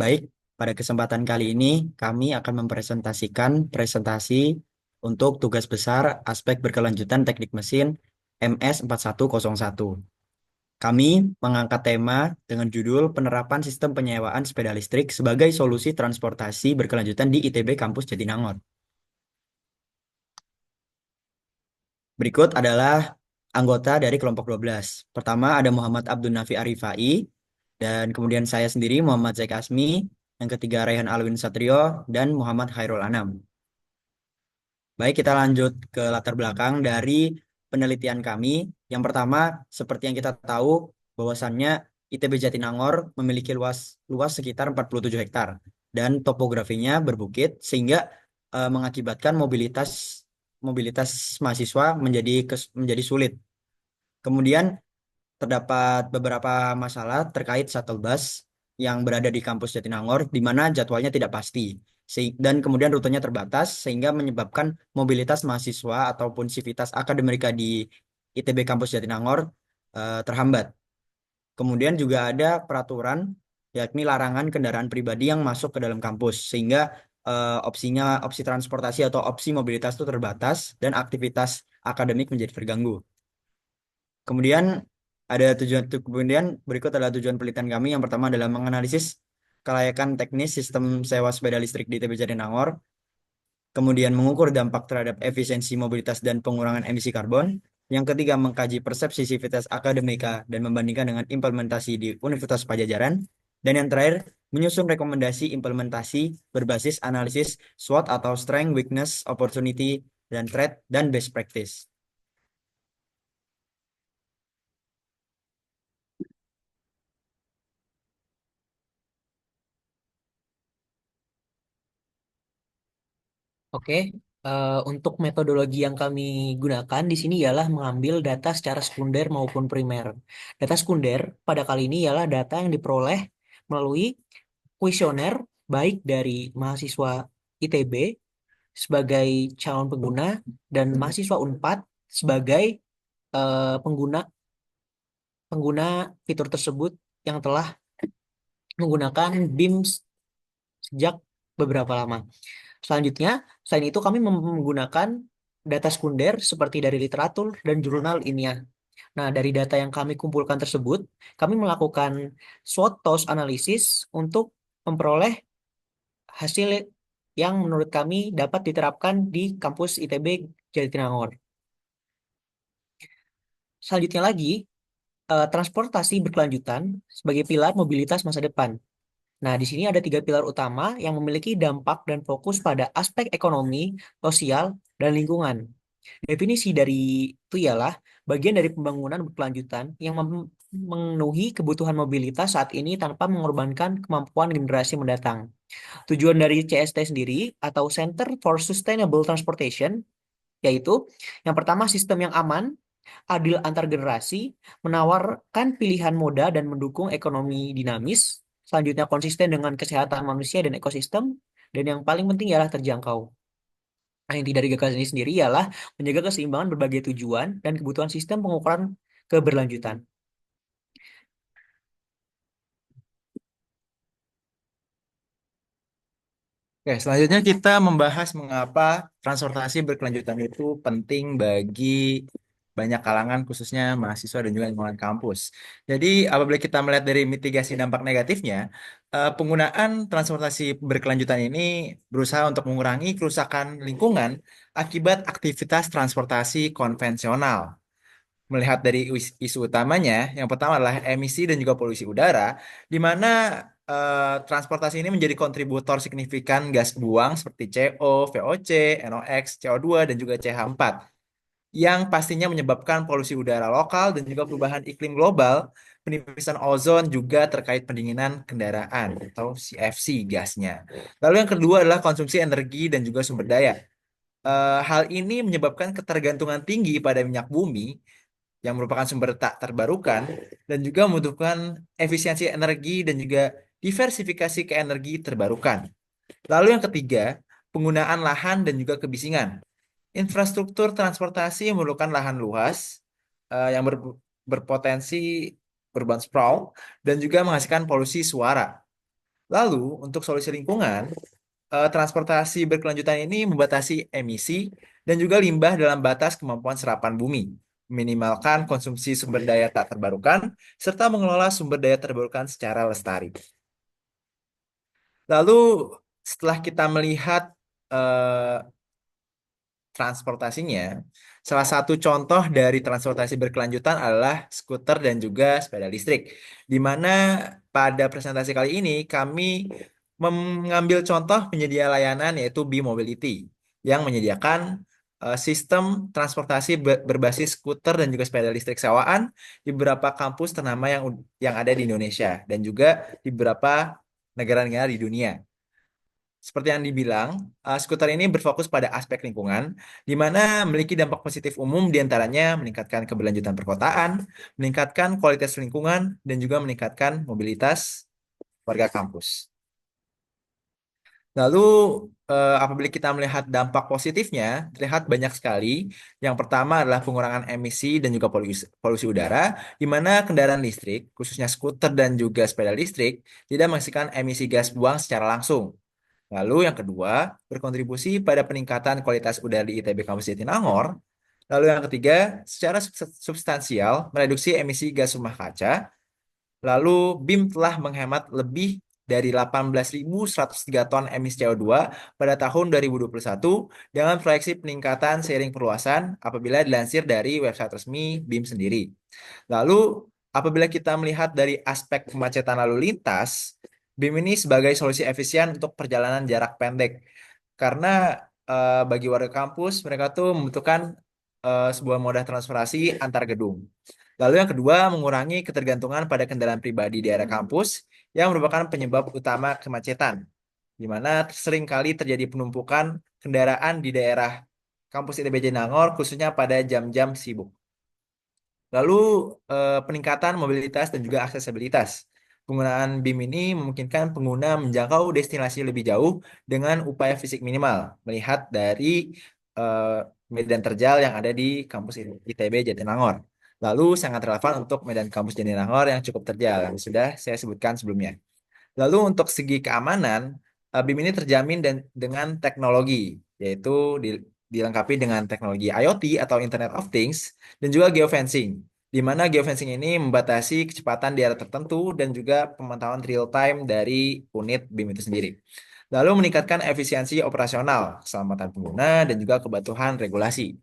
Baik, pada kesempatan kali ini kami akan mempresentasikan presentasi untuk tugas besar aspek berkelanjutan teknik mesin MS 4101. Kami mengangkat tema dengan judul Penerapan Sistem Penyewaan Sepeda Listrik sebagai Solusi Transportasi Berkelanjutan di ITB Kampus Jatinangor. Berikut adalah anggota dari kelompok 12. Pertama ada Muhammad Abdul Nafi Arifai, dan kemudian saya sendiri Muhammad Zaik Asmi, yang ketiga Raihan Alwin Satrio, dan Muhammad Khairul Anam. Baik, kita lanjut ke latar belakang dari penelitian kami. Yang pertama, seperti yang kita tahu, bahwasannya ITB Jatinangor memiliki luas luas sekitar 47 hektar dan topografinya berbukit sehingga mengakibatkan mobilitas mobilitas mahasiswa menjadi sulit. Kemudian terdapat beberapa masalah terkait shuttle bus yang berada di kampus Jatinangor, di mana jadwalnya tidak pasti. Dan kemudian rutenya terbatas, sehingga menyebabkan mobilitas mahasiswa ataupun sivitas akademika di ITB kampus Jatinangor terhambat. Kemudian juga ada peraturan, yakni larangan kendaraan pribadi yang masuk ke dalam kampus, sehingga opsi transportasi atau opsi mobilitas itu terbatas, dan aktivitas akademik menjadi terganggu. Kemudian kemudian berikut adalah tujuan penelitian kami. Yang pertama adalah menganalisis kelayakan teknis sistem sewa sepeda listrik di TB Jatinangor, kemudian mengukur dampak terhadap efisiensi mobilitas dan pengurangan emisi karbon. Yang ketiga, mengkaji persepsi sivitas akademika dan membandingkan dengan implementasi di Universitas Pajajaran. Dan yang terakhir, menyusun rekomendasi implementasi berbasis analisis SWOT atau Strength, Weakness, Opportunity, dan Threat, dan Best Practice. Oke, untuk metodologi yang kami gunakan di sini ialah mengambil data secara sekunder maupun primer. Data sekunder pada kali ini ialah data yang diperoleh melalui kuesioner baik dari mahasiswa ITB sebagai calon pengguna dan mahasiswa Unpad sebagai pengguna pengguna fitur tersebut yang telah menggunakan BIM sejak beberapa lama. Selanjutnya, selain itu kami menggunakan data sekunder seperti dari literatur dan jurnal ilmiah. Nah, dari data yang kami kumpulkan tersebut, kami melakukan SWOT TOS analisis untuk memperoleh hasil yang menurut kami dapat diterapkan di kampus ITB Jatinangor. Selanjutnya lagi, transportasi berkelanjutan sebagai pilar mobilitas masa depan. Nah, di sini ada tiga pilar utama yang memiliki dampak dan fokus pada aspek ekonomi, sosial, dan lingkungan. Definisi dari itu ialah bagian dari pembangunan berkelanjutan yang memenuhi kebutuhan mobilitas saat ini tanpa mengorbankan kemampuan generasi mendatang. Tujuan dari CST sendiri atau Center for Sustainable Transportation yaitu yang pertama sistem yang aman, adil antar generasi, menawarkan pilihan moda dan mendukung ekonomi dinamis. Selanjutnya konsisten dengan kesehatan manusia dan ekosistem. Dan yang paling penting ialah terjangkau. Nah, inti dari gagasan ini sendiri ialah menjaga keseimbangan berbagai tujuan dan kebutuhan sistem pengukuran keberlanjutan. Oke, selanjutnya kita membahas mengapa transportasi berkelanjutan itu penting bagi banyak kalangan, khususnya mahasiswa dan juga lingkungan kampus. Jadi, apabila kita melihat dari mitigasi dampak negatifnya, penggunaan transportasi berkelanjutan ini berusaha untuk mengurangi kerusakan lingkungan akibat aktivitas transportasi konvensional. Melihat dari isu utamanya, yang pertama adalah emisi dan juga polusi udara, di mana transportasi ini menjadi kontributor signifikan gas buang seperti CO, VOC, NOx, CO2, dan juga CH4, yang pastinya menyebabkan polusi udara lokal dan juga perubahan iklim global, penipisan ozon juga terkait pendinginan kendaraan atau CFC gasnya. Lalu yang kedua adalah konsumsi energi dan juga sumber daya. Hal ini menyebabkan ketergantungan tinggi pada minyak bumi yang merupakan sumber tak terbarukan dan juga membutuhkan efisiensi energi dan juga diversifikasi ke energi terbarukan. Lalu yang ketiga, penggunaan lahan dan juga kebisingan. Infrastruktur transportasi memerlukan lahan luas yang berpotensi urban sprawl dan juga menghasilkan polusi suara. Lalu untuk solusi lingkungan, transportasi berkelanjutan ini membatasi emisi dan juga limbah dalam batas kemampuan serapan bumi, meminimalkan konsumsi sumber daya tak terbarukan, serta mengelola sumber daya terbarukan secara lestari. Lalu setelah kita melihat eh, transportasinya, salah satu contoh dari transportasi berkelanjutan adalah skuter dan juga sepeda listrik, di mana pada presentasi kali ini kami mengambil contoh penyedia layanan yaitu B-Mobility yang menyediakan sistem transportasi berbasis skuter dan juga sepeda listrik sewaan di beberapa kampus ternama yang ada di Indonesia dan juga di beberapa negara-negara di dunia. Seperti yang dibilang, skuter ini berfokus pada aspek lingkungan, di mana memiliki dampak positif umum diantaranya meningkatkan keberlanjutan perkotaan, meningkatkan kualitas lingkungan, dan juga meningkatkan mobilitas warga kampus. Lalu, apabila kita melihat dampak positifnya, terlihat banyak sekali. Yang pertama adalah pengurangan emisi dan juga polusi udara, di mana kendaraan listrik, khususnya skuter dan juga sepeda listrik, tidak menghasilkan emisi gas buang secara langsung. Lalu yang kedua, berkontribusi pada peningkatan kualitas udara di ITB Kampus Jatinangor. Lalu yang ketiga, secara substansial mereduksi emisi gas rumah kaca. Lalu BIM telah menghemat lebih dari 18.103 ton emisi CO2 pada tahun 2021 dengan proyeksi peningkatan seiring perluasan apabila dilansir dari website resmi BIM sendiri. Lalu, apabila kita melihat dari aspek kemacetan lalu lintas, BIM ini sebagai solusi efisien untuk perjalanan jarak pendek. Karena bagi warga kampus, mereka tuh membutuhkan sebuah moda transportasi antar gedung. Lalu yang kedua, mengurangi ketergantungan pada kendaraan pribadi di area kampus yang merupakan penyebab utama kemacetan, di mana sering kali terjadi penumpukan kendaraan di daerah kampus ITB Jatinangor, khususnya pada jam-jam sibuk. Lalu peningkatan mobilitas dan juga aksesibilitas. Penggunaan BIM ini memungkinkan pengguna menjangkau destinasi lebih jauh dengan upaya fisik minimal, melihat dari eh, medan terjal yang ada di kampus ITB Jatinangor. Lalu sangat relevan untuk medan kampus Jatinangor yang cukup terjal, yang sudah saya sebutkan sebelumnya. Lalu untuk segi keamanan, BIM ini terjamin dengan teknologi, yaitu dilengkapi dengan teknologi IoT atau Internet of Things dan juga geofencing, di mana geofencing ini membatasi kecepatan di area tertentu dan juga pemantauan real time dari unit BIM itu sendiri. Lalu meningkatkan efisiensi operasional, keselamatan pengguna, dan juga kepatuhan regulasi.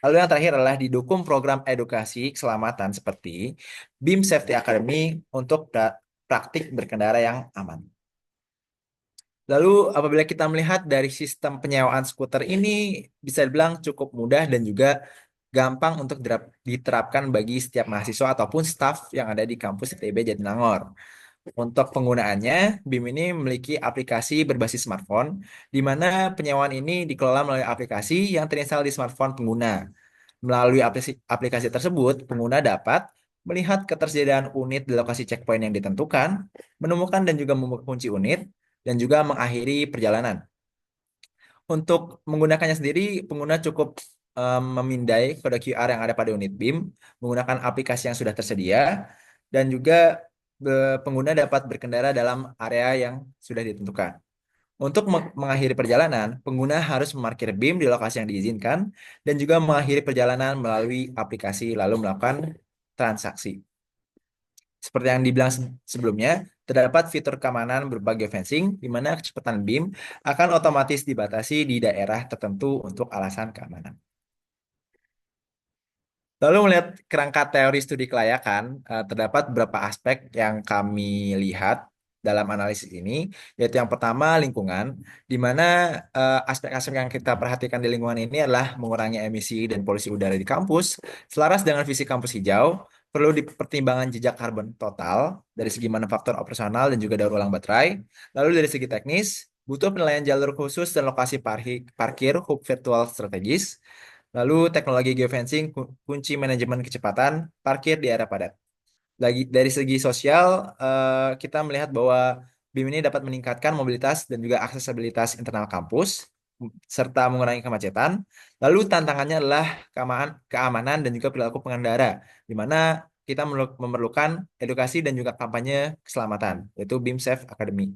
Lalu yang terakhir adalah didukung program edukasi keselamatan seperti BIM Safety Academy untuk praktik berkendara yang aman. Lalu apabila kita melihat dari sistem penyewaan skuter ini bisa dibilang cukup mudah dan juga gampang untuk diterapkan bagi setiap mahasiswa ataupun staf yang ada di kampus ITB Jatinangor. Untuk penggunaannya, BIM ini memiliki aplikasi berbasis smartphone, di mana penyewaan ini dikelola melalui aplikasi yang terinstal di smartphone pengguna. Melalui aplikasi tersebut, pengguna dapat melihat ketersediaan unit di lokasi checkpoint yang ditentukan, menemukan dan juga membuka kunci unit, dan juga mengakhiri perjalanan. Untuk menggunakannya sendiri, pengguna cukup memindai kode QR yang ada pada unit BIM, menggunakan aplikasi yang sudah tersedia, dan juga pengguna dapat berkendara dalam area yang sudah ditentukan. Untuk mengakhiri perjalanan, pengguna harus memarkir BIM di lokasi yang diizinkan dan juga mengakhiri perjalanan melalui aplikasi lalu melakukan transaksi. Seperti yang dibilang sebelumnya, terdapat fitur keamanan berupa geofencing di mana kecepatan BIM akan otomatis dibatasi di daerah tertentu untuk alasan keamanan. Lalu melihat kerangka teori studi kelayakan, terdapat beberapa aspek yang kami lihat dalam analisis ini, yaitu yang pertama lingkungan, di mana aspek-aspek yang kita perhatikan di lingkungan ini adalah mengurangi emisi dan polusi udara di kampus, selaras dengan visi kampus hijau, perlu dipertimbangkan jejak karbon total dari segi manufaktur operasional dan juga daur ulang baterai. Lalu dari segi teknis, butuh penilaian jalur khusus dan lokasi parkir hub virtual strategis. Lalu teknologi geofencing kunci manajemen kecepatan parkir di area padat. Lagi dari segi sosial, kita melihat bahwa BIM ini dapat meningkatkan mobilitas dan juga aksesibilitas internal kampus serta mengurangi kemacetan. Lalu tantangannya adalah keamanan dan juga perilaku pengendara, di mana kita memerlukan edukasi dan juga kampanye keselamatan, yaitu BIM Safe Academy.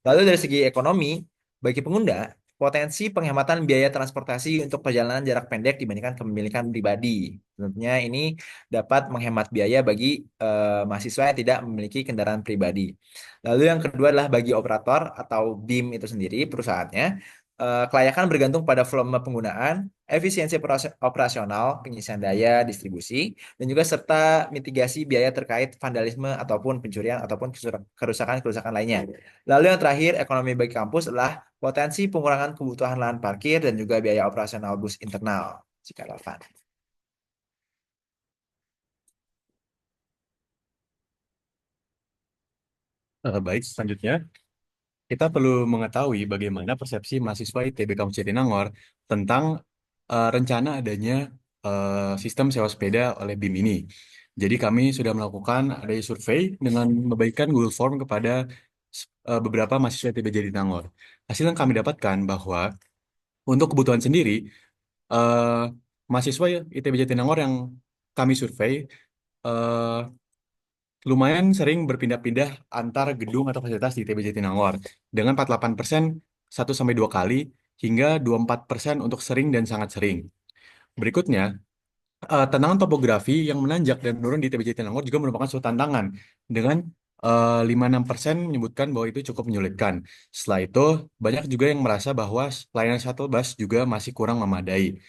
Lalu dari segi ekonomi, bagi pengguna, potensi penghematan biaya transportasi untuk perjalanan jarak pendek dibandingkan kepemilikan pribadi. Tentunya ini dapat menghemat biaya bagi mahasiswa yang tidak memiliki kendaraan pribadi. Lalu yang kedua adalah bagi operator atau BIM itu sendiri, perusahaannya, kelayakan bergantung pada volume penggunaan, efisiensi operasional, pengisian daya, distribusi, dan juga serta mitigasi biaya terkait vandalisme ataupun pencurian ataupun kerusakan-kerusakan lainnya. Lalu yang terakhir, ekonomi bagi kampus adalah potensi pengurangan kebutuhan lahan parkir dan juga biaya operasional bus internal jika relevan. Baik, selanjutnya kita perlu mengetahui bagaimana persepsi mahasiswa ITB Kampus Jatinangor tentang rencana adanya sistem sewa sepeda oleh BIM ini. Jadi kami sudah melakukan adanya survei dengan membagikan Google Form kepada beberapa mahasiswa ITB Jatinangor. Hasil yang kami dapatkan bahwa untuk kebutuhan sendiri, eh, mahasiswa ITB Jatinangor yang kami survei eh, lumayan sering berpindah-pindah antar gedung atau fasilitas di ITB Jatinangor dengan 48% 1 sampai 2 kali hingga 24% untuk sering dan sangat sering. Berikutnya, tantangan topografi yang menanjak dan menurun di ITB Jatinangor juga merupakan suatu tantangan dengan 56% menyebutkan bahwa itu cukup menyulitkan. Setelah itu, banyak juga yang merasa bahwa layanan shuttle bus juga masih kurang memadai.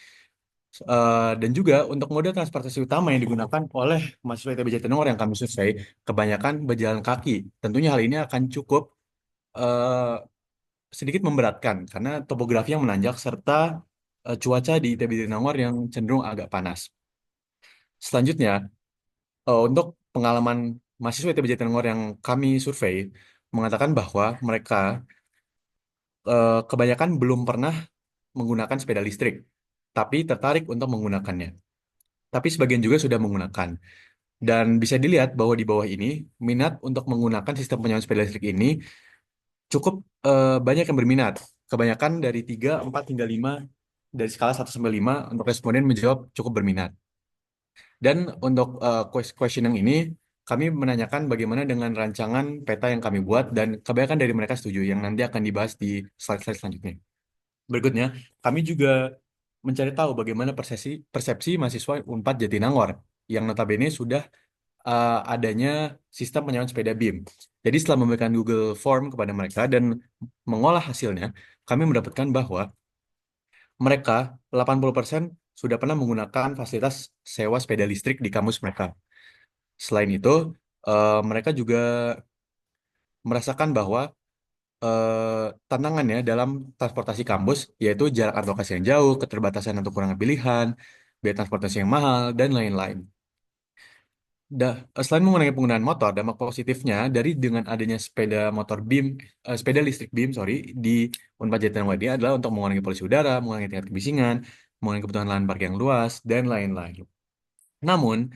Dan juga untuk moda transportasi utama yang digunakan oleh mahasiswa ITB Jatinangor yang kami survei, kebanyakan berjalan kaki. Tentunya hal ini akan cukup eh, sedikit memberatkan karena topografi yang menanjak serta cuaca di ITB Jatinangor yang cenderung agak panas. Selanjutnya, untuk pengalaman mahasiswa ITB Jatinangor yang kami survei, mengatakan bahwa mereka kebanyakan belum pernah menggunakan sepeda listrik, tapi tertarik untuk menggunakannya. Tapi sebagian juga sudah menggunakan. Dan bisa dilihat bahwa di bawah ini, minat untuk menggunakan sistem penyewaan sepeda listrik ini cukup banyak yang berminat. Kebanyakan dari 3, 4, hingga 5, dari skala 1 sampai 5, untuk responden menjawab cukup berminat. Dan untuk question yang ini, kami menanyakan bagaimana dengan rancangan peta yang kami buat, dan kebanyakan dari mereka setuju, yang nanti akan dibahas di slide-slide selanjutnya. Berikutnya, kami juga mencari tahu bagaimana persepsi mahasiswa Unpad Jatinangor, yang notabene sudah adanya sistem penyewaan sepeda BIM. Jadi setelah memberikan Google Form kepada mereka dan mengolah hasilnya, kami mendapatkan bahwa mereka 80% sudah pernah menggunakan fasilitas sewa sepeda listrik di kampus mereka. Selain itu, mereka juga merasakan bahwa tantangannya dalam transportasi kampus yaitu jarak antar lokasi yang jauh, keterbatasan atau kurang pilihan, biaya transportasi yang mahal, dan lain-lain. Selain mengenai penggunaan motor, dampak positifnya dari dengan adanya sepeda motor BIM, sepeda listrik BIM, sorry, di Unpad Jatinangor ini adalah untuk mengurangi polusi udara, mengurangi tingkat kebisingan, mengurangi kebutuhan lahan parkir yang luas, dan lain-lain. Namun,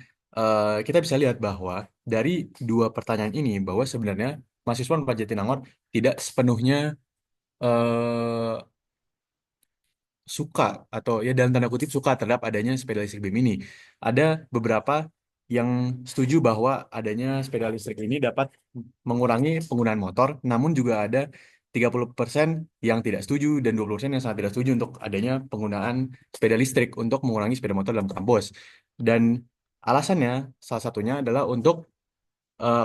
kita bisa lihat bahwa dari dua pertanyaan ini, bahwa sebenarnya mahasiswa Unpad Jatinangor tidak sepenuhnya eh, suka atau ya dalam tanda kutip suka terhadap adanya sepeda listrik BIM ini. Ada beberapa yang setuju bahwa adanya sepeda listrik ini dapat mengurangi penggunaan motor, namun juga ada 30% yang tidak setuju dan 20% yang sangat tidak setuju untuk adanya penggunaan sepeda listrik untuk mengurangi sepeda motor dalam kampus. Dan alasannya salah satunya adalah untuk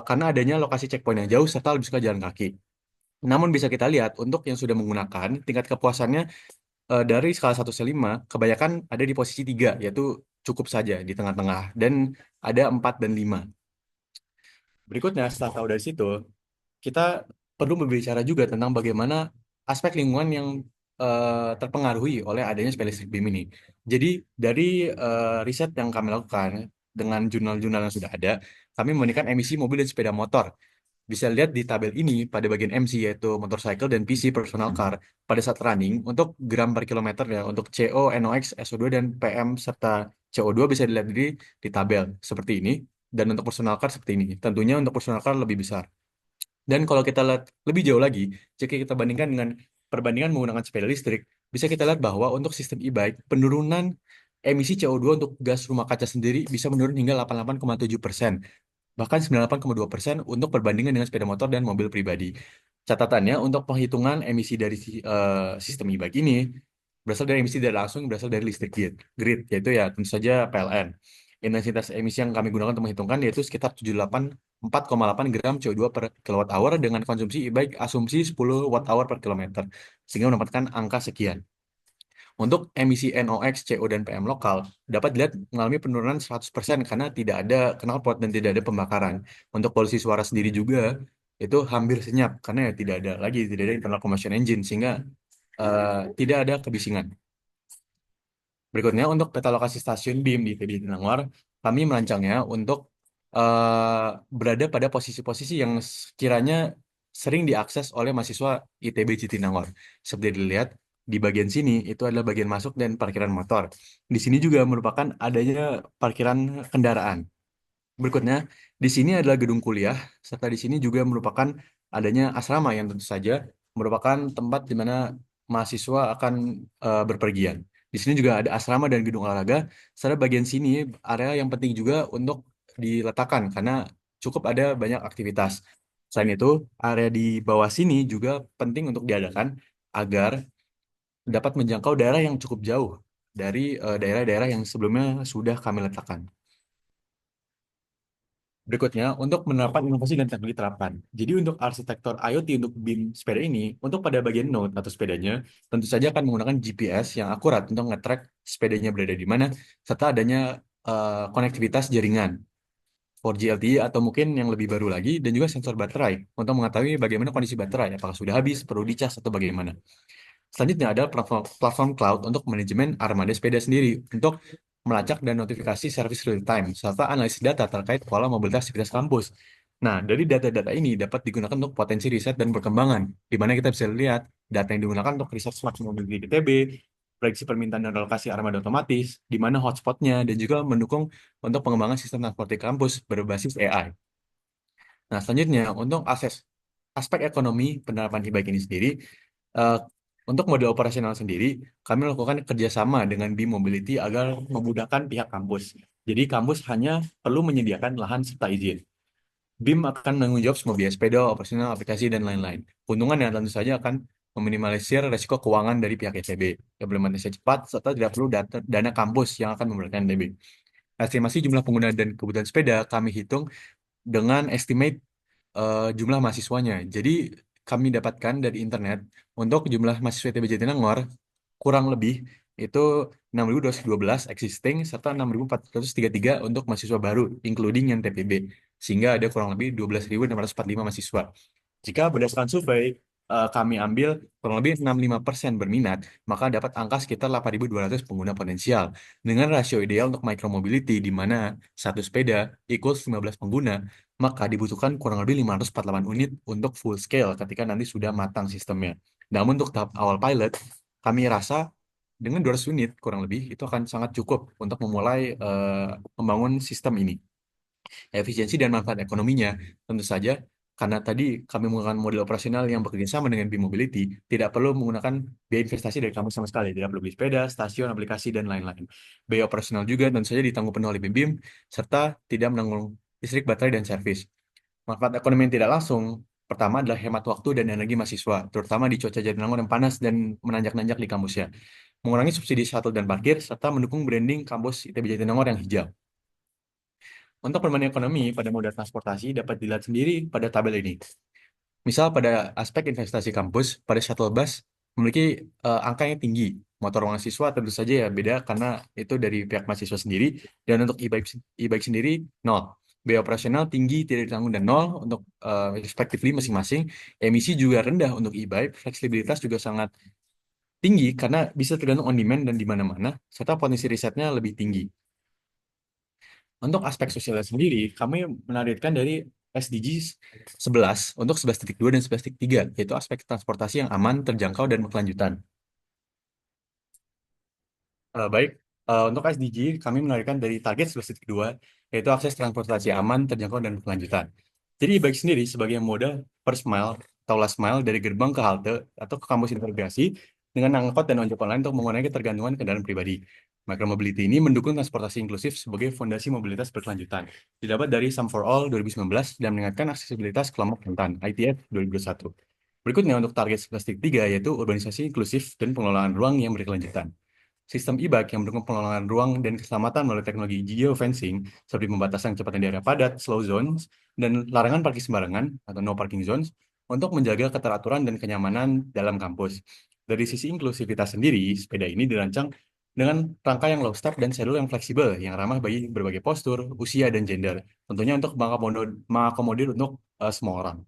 karena adanya lokasi checkpoint yang jauh serta lebih suka jalan kaki. Namun bisa kita lihat untuk yang sudah menggunakan tingkat kepuasannya dari skala 1 sampai 5, kebanyakan ada di posisi 3, yaitu cukup saja di tengah-tengah. Dan ada 4 dan 5. Berikutnya, setelah tahu dari situ, kita perlu berbicara juga tentang bagaimana aspek lingkungan yang terpengaruhi oleh adanya sepeda listrik BIM ini. Jadi, dari riset yang kami lakukan dengan jurnal-jurnal yang sudah ada, kami membandingkan emisi mobil dan sepeda motor. Bisa lihat di tabel ini pada bagian MC yaitu motorcycle dan PC personal car pada saat running untuk gram per kilometer ya untuk CO, NOx, SO2 dan PM serta CO2 bisa dilihat di tabel seperti ini dan untuk personal car seperti ini. Tentunya untuk personal car lebih besar. Dan kalau kita lihat lebih jauh lagi, jika kita bandingkan dengan perbandingan menggunakan sepeda listrik, bisa kita lihat bahwa untuk sistem e-bike penurunan emisi CO2 untuk gas rumah kaca sendiri bisa menurun hingga 88,7%. Bahkan 98,2% untuk perbandingan dengan sepeda motor dan mobil pribadi. Catatannya untuk penghitungan emisi dari sistem e-bike ini berasal dari emisi tidak langsung berasal dari listrik grid, yaitu ya tentu saja PLN. Intensitas emisi yang kami gunakan untuk menghitungkan yaitu sekitar 4,8 gram CO2 per kilowatt hour dengan konsumsi e-bike asumsi 10 watt hour per kilometer, sehingga mendapatkan angka sekian. Untuk emisi NOx, CO, dan PM lokal dapat dilihat mengalami penurunan 100% karena tidak ada knalpot dan tidak ada pembakaran. Untuk polusi suara sendiri juga itu hampir senyap karena ya tidak ada internal combustion engine sehingga tidak ada kebisingan. Berikutnya untuk peta lokasi stasiun BIM di ITB Jatinangor, kami merancangnya untuk berada pada posisi-posisi yang sekiranya sering diakses oleh mahasiswa ITB Jatinangor. Seperti dilihat di bagian sini itu adalah bagian masuk dan parkiran motor. Di sini juga merupakan adanya parkiran kendaraan. Berikutnya, di sini adalah gedung kuliah, serta di sini juga merupakan adanya asrama yang tentu saja merupakan tempat di mana mahasiswa akan berpergian. Di sini juga ada asrama dan gedung olahraga, serta bagian sini area yang penting juga untuk diletakkan karena cukup ada banyak aktivitas. Selain itu, area di bawah sini juga penting untuk diadakan agar dapat menjangkau daerah yang cukup jauh dari daerah-daerah yang sebelumnya sudah kami letakkan. Berikutnya, untuk menerapkan inovasi dan teknologi terapan. Jadi untuk arsitektur IoT untuk BIM sepeda ini, untuk pada bagian node atau sepedanya, tentu saja akan menggunakan GPS yang akurat untuk nge-track sepedanya berada di mana, serta adanya konektivitas jaringan 4G LTE atau mungkin yang lebih baru lagi, dan juga sensor baterai untuk mengetahui bagaimana kondisi baterai, apakah sudah habis, perlu dicas, atau bagaimana. Selanjutnya ada platform cloud untuk manajemen armada sepeda sendiri untuk melacak dan notifikasi service real time serta analisis data terkait pola mobilitas aktivitas kampus. Nah, dari data-data ini dapat digunakan untuk potensi riset dan perkembangan, di mana kita bisa lihat data yang digunakan untuk riset smart mobility di ITB, prediksi permintaan dan relokasi armada otomatis, di mana hotspotnya, dan juga mendukung untuk pengembangan sistem transportasi kampus berbasis AI. Nah, selanjutnya untuk aspek ekonomi penerapan e-bike ini sendiri, eh, untuk model operasional sendiri, kami melakukan kerjasama dengan BIM Mobility agar memudahkan pihak kampus. Jadi kampus hanya perlu menyediakan lahan serta izin. BIM akan menanggung jawab semua biaya sepeda, operasional, aplikasi, dan lain-lain. Keuntungan yang tentu saja akan meminimalisir resiko keuangan dari pihak ITB. Implementasi cepat, serta tidak perlu dana kampus yang akan memberikan ITB. Estimasi jumlah pengguna dan kebutuhan sepeda kami hitung dengan estimate jumlah mahasiswanya. Jadi kami dapatkan dari internet untuk jumlah mahasiswa ITB Jatinangor kurang lebih itu 6.212 existing serta 6.433 untuk mahasiswa baru, including yang TPB. Sehingga ada kurang lebih 12.645 mahasiswa. Jika berdasarkan survei kami ambil kurang lebih 65% berminat, maka dapat angka sekitar 8.200 pengguna potensial. Dengan rasio ideal untuk micromobility di mana satu sepeda equals 15 pengguna, maka dibutuhkan kurang lebih 548 unit untuk full scale ketika nanti sudah matang sistemnya. Namun untuk tahap awal pilot, kami rasa dengan 200 unit kurang lebih itu akan sangat cukup untuk memulai membangun sistem ini. Efisiensi dan manfaat ekonominya tentu saja karena tadi kami menggunakan model operasional yang bekerja sama dengan B-Mobility, tidak perlu menggunakan biaya investasi dari kampus sama sekali, tidak perlu beli sepeda, stasiun, aplikasi, dan lain-lain. Biaya operasional juga tentu saja ditanggung penuh oleh BIM, serta tidak menanggung listrik, baterai, dan servis. Manfaat ekonomi yang tidak langsung, pertama adalah hemat waktu dan energi mahasiswa, terutama di cuaca Jatinangor yang panas dan menanjak-nanjak di kampusnya. Mengurangi subsidi shuttle dan parkir, serta mendukung branding kampus ITB Jatinangor yang hijau. Untuk perbandingan ekonomi pada moda transportasi dapat dilihat sendiri pada tabel ini. Misal pada aspek investasi kampus, pada shuttle bus memiliki angka yang tinggi. Motor mahasiswa tentu saja ya beda karena itu dari pihak mahasiswa sendiri. Dan untuk e-bike sendiri, nol. Biaya operasional tinggi, tidak ditanggung dan nol untuk respectively masing-masing. Emisi juga rendah untuk e-bike, fleksibilitas juga sangat tinggi karena bisa tergantung on demand dan di mana-mana, serta potensi risetnya lebih tinggi. Untuk aspek sosialnya sendiri, kami menargetkan dari SDGs 11 untuk 11.2 dan 11.3, yaitu aspek transportasi yang aman, terjangkau, dan berkelanjutan. Baik, untuk SDG, kami menargetkan dari target 11.2, yaitu akses transportasi aman, terjangkau, dan berkelanjutan. Jadi, baik sendiri sebagai moda first mile atau last mile dari gerbang ke halte atau ke kampus integrasi dengan angkot dan ojek online untuk mengurangi ketergantungan kendaraan pribadi. Micromobility ini mendukung transportasi inklusif sebagai fondasi mobilitas berkelanjutan. Didapat dari Sum for All 2019 dan meningkatkan aksesibilitas kelompok rentan ITF 2021. Berikutnya untuk target 11.3 yaitu urbanisasi inklusif dan pengelolaan ruang yang berkelanjutan. Sistem IBAK yang mendukung pengelolaan ruang dan keselamatan melalui teknologi geofencing seperti pembatasan kecepatan di area padat, slow zones, dan larangan parkir sembarangan atau no parking zones untuk menjaga keteraturan dan kenyamanan dalam kampus. Dari sisi inklusivitas sendiri, sepeda ini dirancang dengan rangka yang low step dan schedule yang fleksibel, yang ramah bagi berbagai postur, usia, dan gender. Tentunya untuk mengakomodir untuk semua orang.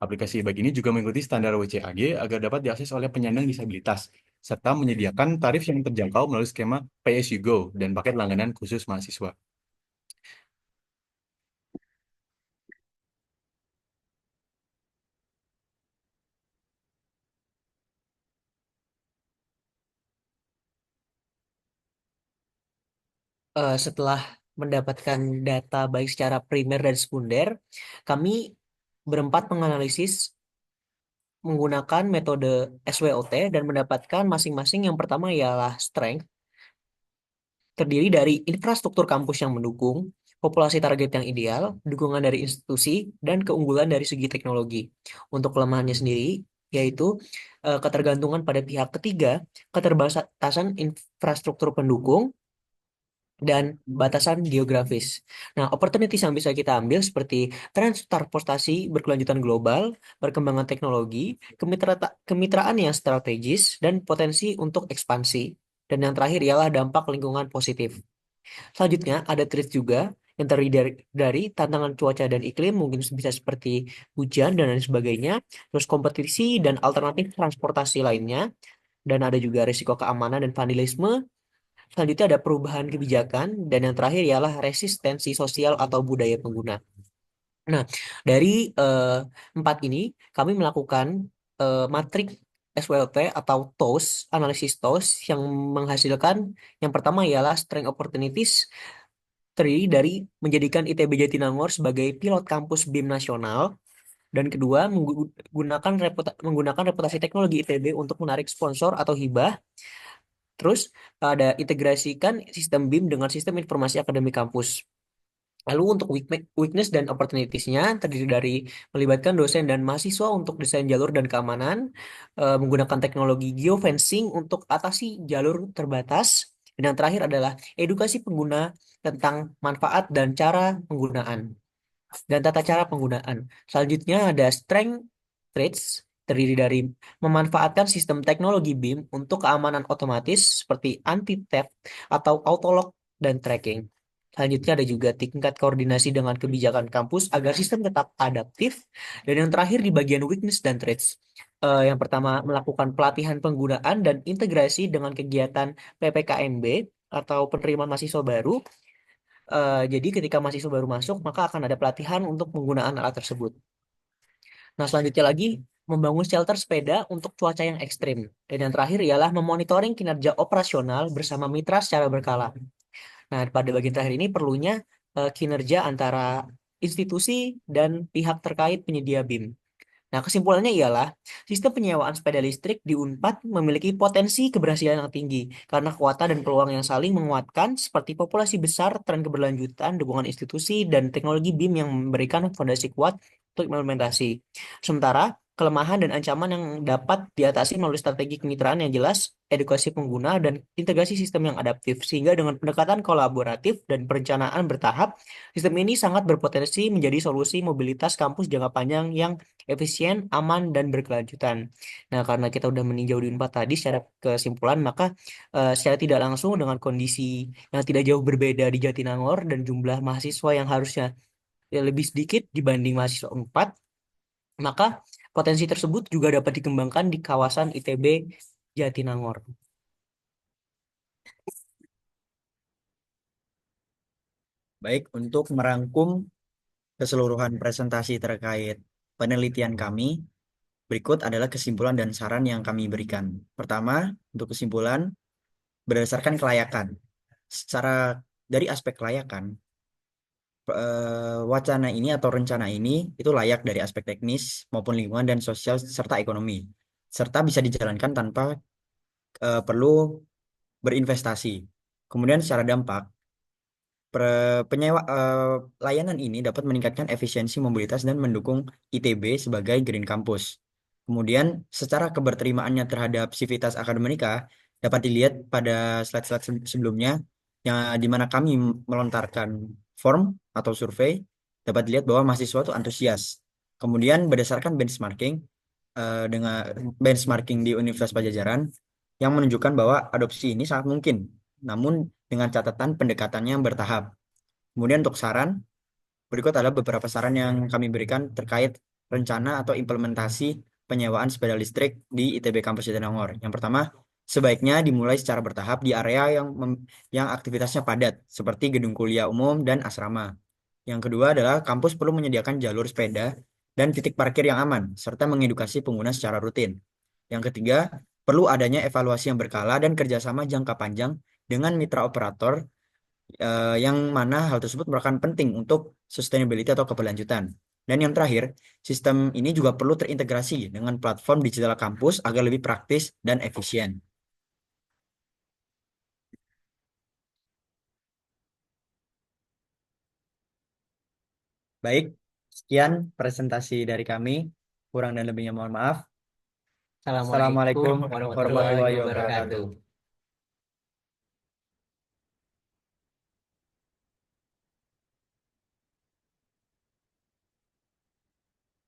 Aplikasi bagi ini juga mengikuti standar WCAG agar dapat diakses oleh penyandang disabilitas, serta menyediakan tarif yang terjangkau melalui skema Pay as you go dan paket langganan khusus mahasiswa. Setelah mendapatkan data baik secara primer dan sekunder, kami berempat menganalisis menggunakan metode SWOT dan mendapatkan masing-masing. Yang pertama ialah strength, terdiri dari infrastruktur kampus yang mendukung, populasi target yang ideal, dukungan dari institusi, dan keunggulan dari segi teknologi. Untuk kelemahannya sendiri, yaitu ketergantungan pada pihak ketiga, keterbatasan infrastruktur pendukung, dan batasan geografis. Nah, opportunities yang bisa kita ambil seperti transportasi berkelanjutan global, perkembangan teknologi, kemitraan yang strategis, dan potensi untuk ekspansi. Dan yang terakhir ialah dampak lingkungan positif. Selanjutnya, ada threat juga yang terdiri dari tantangan cuaca dan iklim, mungkin bisa seperti hujan dan lain sebagainya, terus kompetisi dan alternatif transportasi lainnya, dan ada juga risiko keamanan dan vandalisme. Selanjutnya ada perubahan kebijakan, dan yang terakhir ialah resistensi sosial atau budaya pengguna. Nah, dari empat ini kami melakukan matrik SWOT atau TOS, analisis TOS yang menghasilkan yang pertama ialah strength opportunities, terdiri dari menjadikan ITB Jatinangor sebagai pilot kampus BIM nasional, dan kedua menggunakan reputasi teknologi ITB untuk menarik sponsor atau hibah. Terus ada integrasikan sistem BIM dengan sistem informasi akademik kampus. Lalu untuk weakness dan opportunities-nya terdiri dari melibatkan dosen dan mahasiswa untuk desain jalur dan keamanan, menggunakan teknologi geofencing untuk atasi jalur terbatas, dan yang terakhir adalah edukasi pengguna tentang manfaat dan cara penggunaan dan tata cara penggunaan. Selanjutnya ada strength traits, terdiri dari memanfaatkan sistem teknologi BIM untuk keamanan otomatis seperti anti-theft atau auto-lock dan tracking. Selanjutnya ada juga tingkat koordinasi dengan kebijakan kampus agar sistem tetap adaptif. Dan yang terakhir di bagian weakness dan threats. Yang pertama melakukan pelatihan penggunaan dan integrasi dengan kegiatan PPKMB atau penerimaan mahasiswa baru. Jadi ketika mahasiswa baru masuk, maka akan ada pelatihan untuk penggunaan alat tersebut. Nah, selanjutnya lagi, membangun shelter sepeda untuk cuaca yang ekstrim. Dan yang terakhir ialah memonitoring kinerja operasional bersama mitra secara berkala. Nah, pada bagian terakhir ini perlunya kinerja antara institusi dan pihak terkait penyedia BIM. Nah, kesimpulannya ialah sistem penyewaan sepeda listrik di Unpad memiliki potensi keberhasilan yang tinggi karena kekuatan dan peluang yang saling menguatkan seperti populasi besar, tren keberlanjutan, dukungan institusi, dan teknologi BIM yang memberikan fondasi kuat untuk implementasi. Sementara kelemahan dan ancaman yang dapat diatasi melalui strategi kemitraan yang jelas, edukasi pengguna, dan integrasi sistem yang adaptif. Sehingga dengan pendekatan kolaboratif dan perencanaan bertahap, sistem ini sangat berpotensi menjadi solusi mobilitas kampus jangka panjang yang efisien, aman, dan berkelanjutan. Nah, karena kita udah meninjau di Unpad tadi secara kesimpulan, maka secara tidak langsung dengan kondisi yang tidak jauh berbeda di Jatinangor dan jumlah mahasiswa yang harusnya lebih sedikit dibanding mahasiswa Unpad, maka potensi tersebut juga dapat dikembangkan di kawasan ITB Jatinangor. Baik, untuk merangkum keseluruhan presentasi terkait penelitian kami, berikut adalah kesimpulan dan saran yang kami berikan. Pertama, untuk kesimpulan, berdasarkan kelayakan. Secara dari aspek kelayakan, wacana ini atau rencana ini itu layak dari aspek teknis maupun lingkungan dan sosial serta ekonomi, serta bisa dijalankan tanpa perlu berinvestasi. Kemudian secara dampak, layanan ini dapat meningkatkan efisiensi mobilitas dan mendukung ITB sebagai Green Campus. Kemudian secara keberterimaannya terhadap sivitas akademika dapat dilihat pada slide-slide sebelumnya yang di mana kami melontarkan form atau survei, dapat dilihat bahwa mahasiswa itu antusias. Kemudian berdasarkan dengan benchmarking di Universitas Pajajaran yang menunjukkan bahwa adopsi ini sangat mungkin, namun dengan catatan pendekatannya yang bertahap. Kemudian untuk saran, berikut adalah beberapa saran yang kami berikan terkait rencana atau implementasi penyewaan sepeda listrik di ITB Kampus Jatinangor. Yang pertama, sebaiknya dimulai secara bertahap di area yang aktivitasnya padat, seperti gedung kuliah umum dan asrama. Yang kedua adalah kampus perlu menyediakan jalur sepeda dan titik parkir yang aman, serta mengedukasi pengguna secara rutin. Yang ketiga, perlu adanya evaluasi yang berkala dan kerjasama jangka panjang dengan mitra operator yang mana hal tersebut merupakan penting untuk sustainability atau keberlanjutan. Dan yang terakhir, sistem ini juga perlu terintegrasi dengan platform digital kampus agar lebih praktis dan efisien. Baik, sekian presentasi dari kami. Kurang dan lebihnya mohon maaf. Assalamualaikum Assalamualaikum warahmatullahi warahmatullahi wabarakatuh. wabarakatuh.